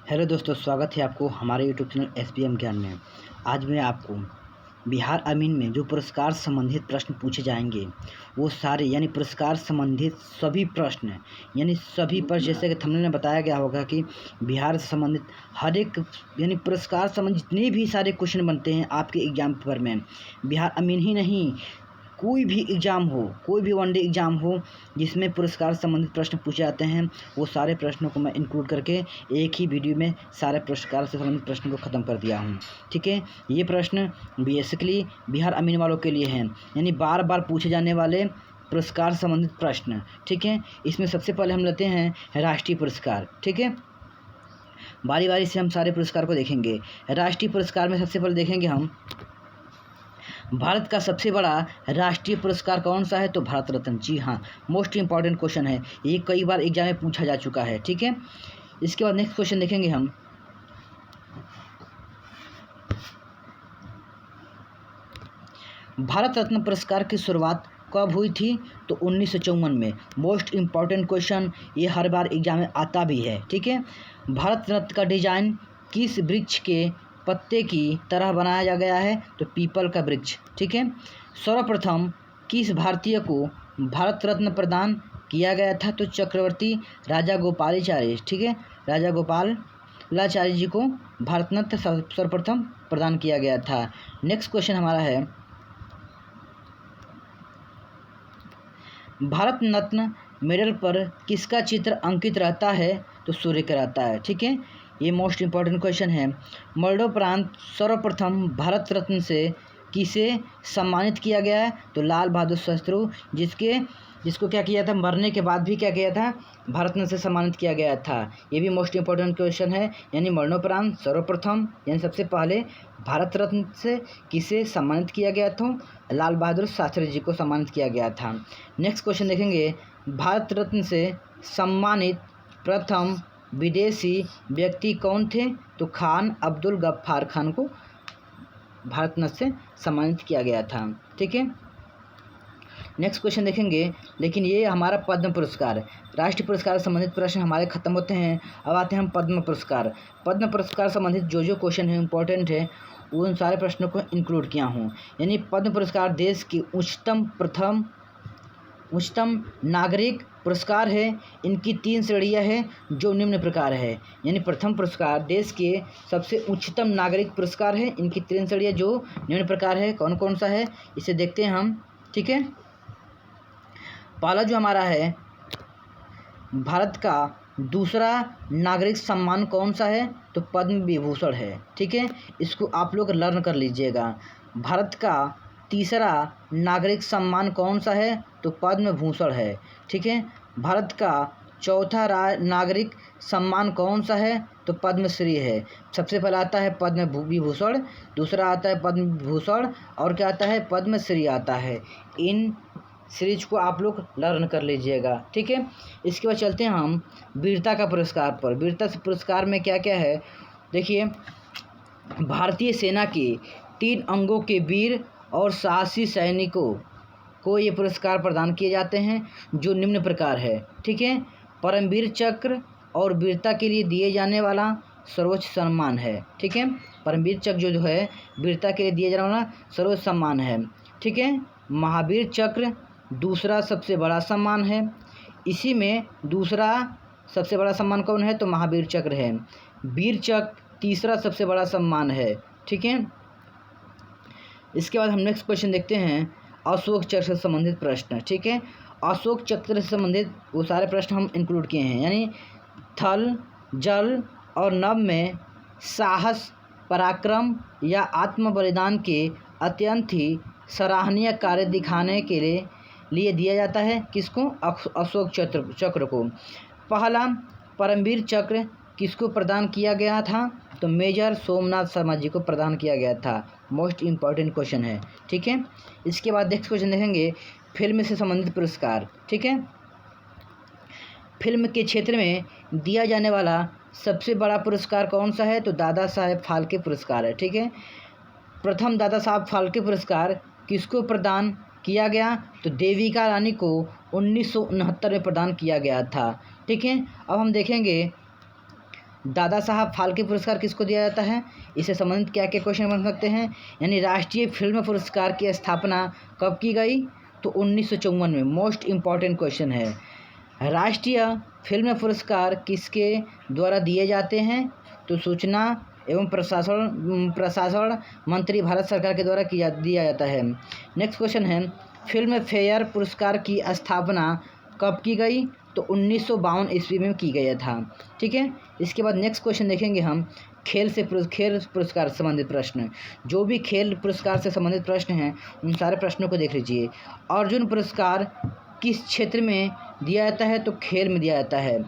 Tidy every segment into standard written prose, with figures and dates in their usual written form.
Hello दोस्तों, स्वागत है आपको हमारे यूट्यूब चैनल SBM ज्ञान में। आज मैं आपको बिहार अमीन में जो पुरस्कार संबंधित प्रश्न पूछे जाएंगे वो सारे यानी पुरस्कार संबंधित सभी प्रश्न यानी सभी प्रश्न, जैसे कि थंबनेल में बताया गया होगा कि बिहार से संबंधित हर एक यानी पुरस्कार संबंधित जितने भी सारे क्वेश्चन बनते हैं आपके एग्जाम पेपर में, बिहार अमीन ही नहीं, कोई भी एग्ज़ाम हो, कोई भी वनडे एग्ज़ाम हो जिसमें पुरस्कार संबंधित प्रश्न पूछे जाते हैं, वो सारे प्रश्नों को मैं इंक्लूड करके एक ही वीडियो में सारे पुरस्कार से संबंधित प्रश्नों को ख़त्म कर दिया हूँ। ठीक है, ये प्रश्न बेसिकली बिहार अमीन वालों के लिए हैं, यानी बार बार पूछे जाने वाले पुरस्कार संबंधित प्रश्न। ठीक है, इसमें सबसे पहले हम लेते हैं राष्ट्रीय पुरस्कार। ठीक है, बारी बारी से हम सारे पुरस्कार को देखेंगे। राष्ट्रीय पुरस्कार में सबसे पहले देखेंगे हम भारत का सबसे बड़ा राष्ट्रीय पुरस्कार कौन सा है, तो भारत रत्न। जी हाँ, मोस्ट इंपॉर्टेंट क्वेश्चन है, ये कई बार एग्जाम में पूछा जा चुका है। ठीक है, इसके बाद नेक्स्ट क्वेश्चन देखेंगे हम भारत रत्न पुरस्कार की शुरुआत कब हुई थी, तो 1954 में। मोस्ट इंपॉर्टेंट क्वेश्चन, ये हर बार एग्जाम में आता भी है। ठीक है, भारत रत्न का डिजाइन किस वृक्ष के पत्ते की तरह बनाया गया है, तो पीपल का वृक्ष। ठीक है, सर्वप्रथम किस भारतीय को भारत रत्न प्रदान किया गया था, तो चक्रवर्ती राजा गोपालाचार्य। ठीक है, राजा गोपालाचार्य जी को भारत रत्न सर्वप्रथम प्रदान किया गया था। नेक्स्ट क्वेश्चन हमारा है भारत रत्न मेडल पर किसका चित्र अंकित रहता है, तो सूर्य का रहता है। ठीक है, ये मोस्ट इंपॉर्टेंट क्वेश्चन है। मरणोपरांत सर्वप्रथम भारत रत्न से किसे सम्मानित किया गया है, तो लाल बहादुर शास्त्री, जिसको क्या किया था, मरने के बाद भी क्या किया था, भारत रत्न से सम्मानित किया गया था। ये भी मोस्ट इंपॉर्टेंट क्वेश्चन है, यानी मरणोपरांत सर्वप्रथम यानी सबसे पहले भारत रत्न से किसे सम्मानित किया गया था, लाल बहादुर शास्त्री जी को सम्मानित किया गया था। नेक्स्ट क्वेश्चन देखेंगे भारत रत्न से सम्मानित प्रथम विदेशी व्यक्ति कौन थे, तो खान अब्दुल गफ्फार खान को भारत रत्न से सम्मानित किया गया था। ठीक है, नेक्स्ट क्वेश्चन देखेंगे, लेकिन ये हमारा पद्म पुरस्कार, राष्ट्रीय पुरस्कार से संबंधित प्रश्न हमारे खत्म होते हैं। अब आते हैं हम पद्म पुरस्कार। पद्म पुरस्कार संबंधित जो जो क्वेश्चन है इंपॉर्टेंट है, उन सारे प्रश्नों को इंक्लूड किया हूँ। यानी पद्म पुरस्कार देश की उच्चतम नागरिक पुरस्कार है। इनकी 3 श्रेणियाँ हैं जो निम्न प्रकार है। यानी प्रथम पुरस्कार देश के सबसे उच्चतम नागरिक पुरस्कार है। इनकी 3 श्रेणियाँ जो निम्न प्रकार है, कौन कौन सा है इसे देखते हैं हम। ठीक है, पहला जो हमारा है भारत का दूसरा नागरिक सम्मान कौन सा है, तो पद्म विभूषण है। ठीक है, इसको आप लोग लर्न कर लीजिएगा। भारत का तीसरा नागरिक सम्मान कौन सा है, तो पद्म भूषण है। ठीक है, भारत का चौथा नागरिक सम्मान कौन सा है, तो पद्मश्री है। सबसे पहला आता है पद्म विभूषण, दूसरा आता है पद्म भूषण, और क्या आता है, पद्मश्री आता है। इन सीरीज को आप लोग लर्न कर लीजिएगा। ठीक है, इसके बाद चलते हैं हम वीरता का पुरस्कार पर। वीरता पुरस्कार में क्या क्या है, देखिए, भारतीय सेना के 3 अंगों के वीर और साहसी सैनिकों को ये पुरस्कार प्रदान किए जाते हैं जो निम्न प्रकार है। ठीक है, परमवीर चक्र और वीरता के लिए दिए जाने वाला सर्वोच्च सम्मान है। ठीक है, परमवीर चक्र जो है वीरता के लिए दिया जाने वाला सर्वोच्च सम्मान है। ठीक है, महावीर चक्र दूसरा सबसे बड़ा सम्मान है। इसी में दूसरा सबसे बड़ा सम्मान कौन है, तो महावीर चक्र है। वीर चक्र तीसरा सबसे बड़ा सम्मान है। ठीक है, इसके बाद हम नेक्स्ट क्वेश्चन देखते हैं अशोक चक्र से संबंधित प्रश्न। ठीक है, अशोक चक्र से संबंधित वो सारे प्रश्न हम इंक्लूड किए हैं। यानी थल, जल और नभ में साहस, पराक्रम या आत्म बलिदान के अत्यंत ही सराहनीय कार्य दिखाने के लिए दिया जाता है किसको, अशोक चक्र को। पहला परमवीर चक्र किसको प्रदान किया गया था, तो मेजर सोमनाथ शर्मा जी को प्रदान किया गया था। मोस्ट इंपॉर्टेंट क्वेश्चन है। ठीक है, इसके बाद नेक्स्ट क्वेश्चन देखेंगे फिल्म से संबंधित पुरस्कार। ठीक है, फिल्म के क्षेत्र में दिया जाने वाला सबसे बड़ा पुरस्कार कौन सा है, तो दादा साहेब फाल्के पुरस्कार है। ठीक है, प्रथम दादा साहब फाल्के पुरस्कार किसको प्रदान किया गया, तो देविका रानी को 1969 में प्रदान किया गया था। ठीक है, अब हम देखेंगे दादा साहब फाल्के पुरस्कार किसको दिया जाता है, इससे संबंधित क्या क्या क्वेश्चन बन सकते हैं। यानी राष्ट्रीय फिल्म पुरस्कार की स्थापना कब की गई, तो 1954 में। मोस्ट इम्पॉर्टेंट क्वेश्चन है। राष्ट्रीय फिल्म पुरस्कार किसके द्वारा दिए जाते हैं, तो सूचना एवं प्रसारण मंत्री भारत सरकार के द्वारा दिया जाता है। नेक्स्ट क्वेश्चन है, फिल्म फेयर पुरस्कार की स्थापना कब की गई, तो 1952 ईस्वी में की गया था। ठीक है, इसके बाद नेक्स्ट क्वेश्चन देखेंगे हम, खेल पुरस्कार से संबंधित प्रश्न। जो भी खेल पुरस्कार से संबंधित प्रश्न हैं उन सारे प्रश्नों को देख लीजिए। अर्जुन पुरस्कार किस क्षेत्र में दिया जाता है, तो खेल में दिया जाता है।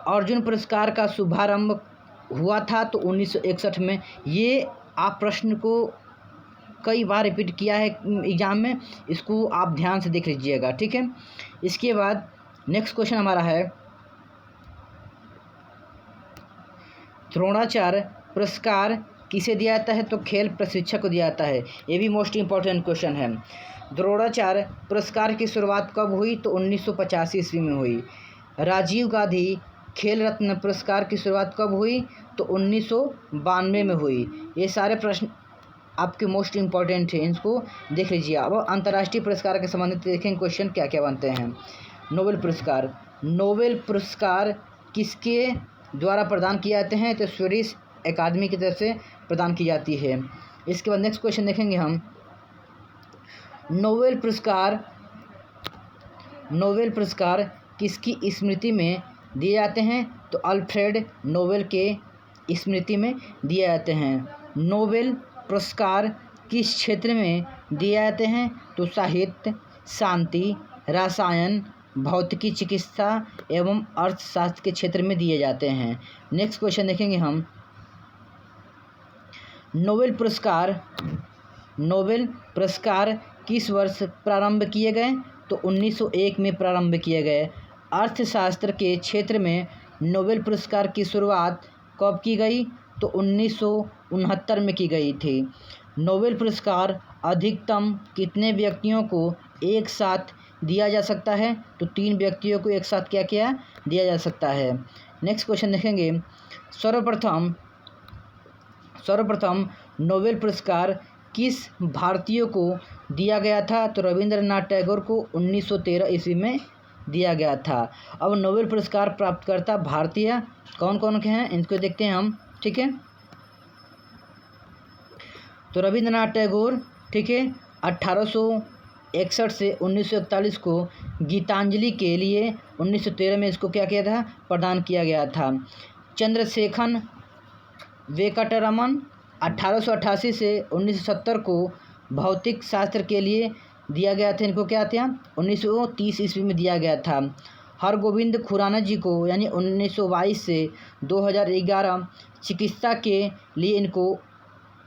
अर्जुन पुरस्कार का शुभारंभ हुआ था तो 1961 में। ये आप प्रश्न को कई बार रिपीट किया है एग्जाम में, इसको आप ध्यान से देख लीजिएगा। ठीक है, इसके बाद नेक्स्ट क्वेश्चन हमारा है, द्रोणाचार्य पुरस्कार किसे दिया जाता है, तो खेल प्रशिक्षक को दिया जाता है। ये भी मोस्ट इम्पॉर्टेंट क्वेश्चन है। द्रोणाचार्य पुरस्कार की शुरुआत कब हुई, तो 1985 ईस्वी में हुई। राजीव गांधी खेल रत्न पुरस्कार की शुरुआत कब हुई, तो 1992 में हुई। ये सारे प्रश्न आपके मोस्ट इम्पॉर्टेंट है, इनको देख लीजिए। अब अंतर्राष्ट्रीय पुरस्कार के संबंधित देखें क्वेश्चन क्या क्या बनते हैं। नोबेल पुरस्कार किसके द्वारा प्रदान किए जाते हैं, तो स्वीडिश अकादमी की तरफ से प्रदान की जाती है। इसके बाद नेक्स्ट क्वेश्चन देखेंगे हम, नोबेल पुरस्कार किसकी स्मृति में दिए जाते हैं, तो अल्फ्रेड नोबेल के स्मृति में दिए जाते हैं। नोबेल पुरस्कार किस क्षेत्र में दिए जाते हैं, तो साहित्य, शांति, रसायन, भौतिकी चिकित्सा एवं अर्थशास्त्र के क्षेत्र में दिए जाते हैं। नेक्स्ट क्वेश्चन देखेंगे हम, नोबेल पुरस्कार किस वर्ष प्रारंभ किए गए, तो 1901 में प्रारंभ किए गए। अर्थशास्त्र के क्षेत्र में नोबेल पुरस्कार की शुरुआत कब की गई, तो 1969 में की गई थी। नोबेल पुरस्कार अधिकतम कितने व्यक्तियों को एक साथ दिया जा सकता है, तो 3 व्यक्तियों को एक साथ क्या दिया जा सकता है। नेक्स्ट क्वेश्चन देखेंगे, सर्वप्रथम नोबेल पुरस्कार किस भारतीय को दिया गया था, तो रविंद्रनाथ टैगोर को 1913 ईस्वी में दिया गया था। अब नोबेल पुरस्कार प्राप्तकर्ता भारतीय कौन कौन के हैं, इनको देखते हैं हम। ठीक है, तो रविंद्रनाथ टैगोर, ठीक है, 1861 से 1941 को गीतांजलि के लिए 1913 में इसको क्या किया था, प्रदान किया गया था। चंद्रशेखर वेंकटरमन 1888 से 1970 को भौतिक शास्त्र के लिए दिया गया था। इनको क्या था, 1930 ईस्वी में दिया गया था। हरगोविंद खुराना जी को यानी 1922 से 2011 चिकित्सा के लिए इनको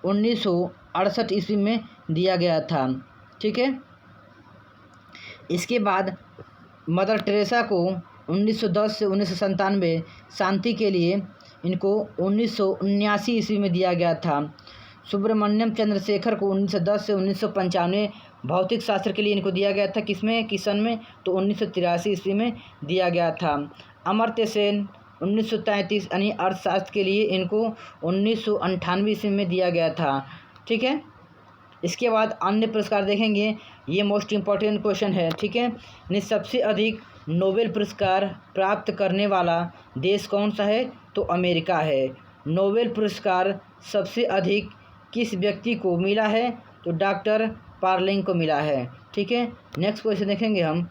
1968 ईस्वी में दिया गया था। ठीक है, इसके बाद मदर टेरेसा को 1910 से 1997 शांति के लिए इनको 1979 ईस्वी में दिया गया था। सुब्रमण्यम चंद्रशेखर को 1910 से 1995 भौतिक शास्त्र के लिए इनको दिया गया था। किसमें, किशन में, तो 1983 ईस्वी में दिया गया था। अमर्त्य सेन 1933 यानी अर्थशास्त्र के लिए इनको 1998 ईस्वी में दिया गया था। ठीक है, इसके बाद अन्य पुरस्कार देखेंगे, ये मोस्ट इम्पॉर्टेंट क्वेश्चन है। ठीक है, सबसे अधिक नोबेल पुरस्कार प्राप्त करने वाला देश कौन सा है, तो अमेरिका है। नोबेल पुरस्कार सबसे अधिक किस व्यक्ति को मिला है, तो डॉक्टर पार्लिंग को मिला है। ठीक है, नेक्स्ट क्वेश्चन देखेंगे हम,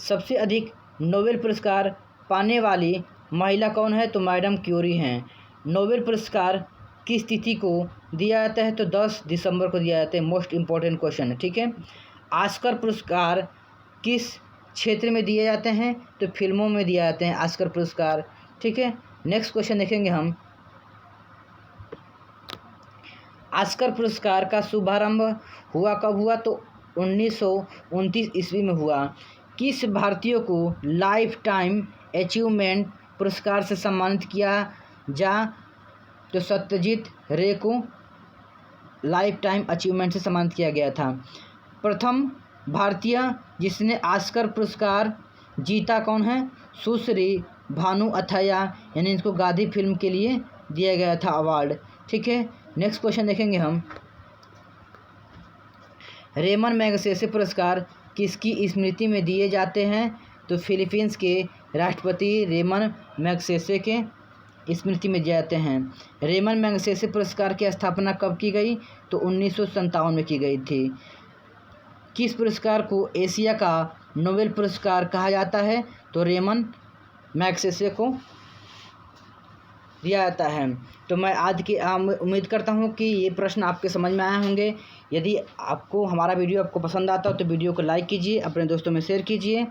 सबसे अधिक नोबेल पुरस्कार पाने वाली महिला कौन है, तो मैडम क्यूरी हैं। नोबेल पुरस्कार किस तिथि को दिया जाता है, तो 10 दिसंबर को दिया जाता है। मोस्ट इम्पॉर्टेंट क्वेश्चन है। ठीक है, ऑस्कर पुरस्कार किस क्षेत्र में दिए जाते हैं, तो फिल्मों में दिए जाते हैं ऑस्कर पुरस्कार। ठीक है, नेक्स्ट क्वेश्चन देखेंगे हम, ऑस्कर पुरस्कार का शुभारंभ हुआ कब हुआ, तो 1929 ईस्वी में हुआ। किस भारतीय को लाइफ टाइम अचीवमेंट पुरस्कार से सम्मानित किया जा, तो सत्यजीत रे को लाइफ टाइम अचीवमेंट से सम्मानित किया गया था। प्रथम भारतीय जिसने ऑस्कर पुरस्कार जीता कौन है? सुश्री भानु अथैया, यानी इनको गांधी फिल्म के लिए दिया गया था अवार्ड। ठीक है, नेक्स्ट क्वेश्चन देखेंगे हम। रेमन मैगसेसे पुरस्कार किसकी स्मृति में दिए जाते हैं? तो फिलीपींस के राष्ट्रपति रेमन मैगसेसे के स्मृति में दिए जाते हैं। रेमन मैगसेसे पुरस्कार की स्थापना कब की गई? तो 1957 में की गई थी। किस पुरस्कार को एशिया का नोबेल पुरस्कार कहा जाता है? तो रेमन मैगसेसे को दिया जाता है। तो मैं आज की उम्मीद करता हूँ कि ये प्रश्न आपके समझ में आए होंगे। यदि आपको हमारा वीडियो आपको पसंद आता हो तो वीडियो को लाइक कीजिए, अपने दोस्तों में शेयर कीजिए,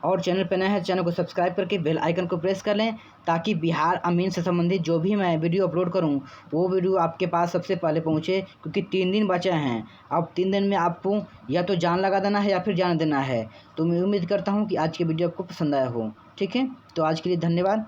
और चैनल पर नए हैं चैनल को सब्सक्राइब करके बेल आइकन को प्रेस कर लें, ताकि बिहार अमीन से संबंधित जो भी मैं वीडियो अपलोड करूं वो वीडियो आपके पास सबसे पहले पहुंचे। क्योंकि 3 दिन बचे हैं, अब 3 दिन में आपको या तो जान लगा देना है या फिर जान देना है। तो मैं उम्मीद करता हूं कि आज की वीडियो आपको पसंद आया हो। ठीक है, तो आज के लिए धन्यवाद।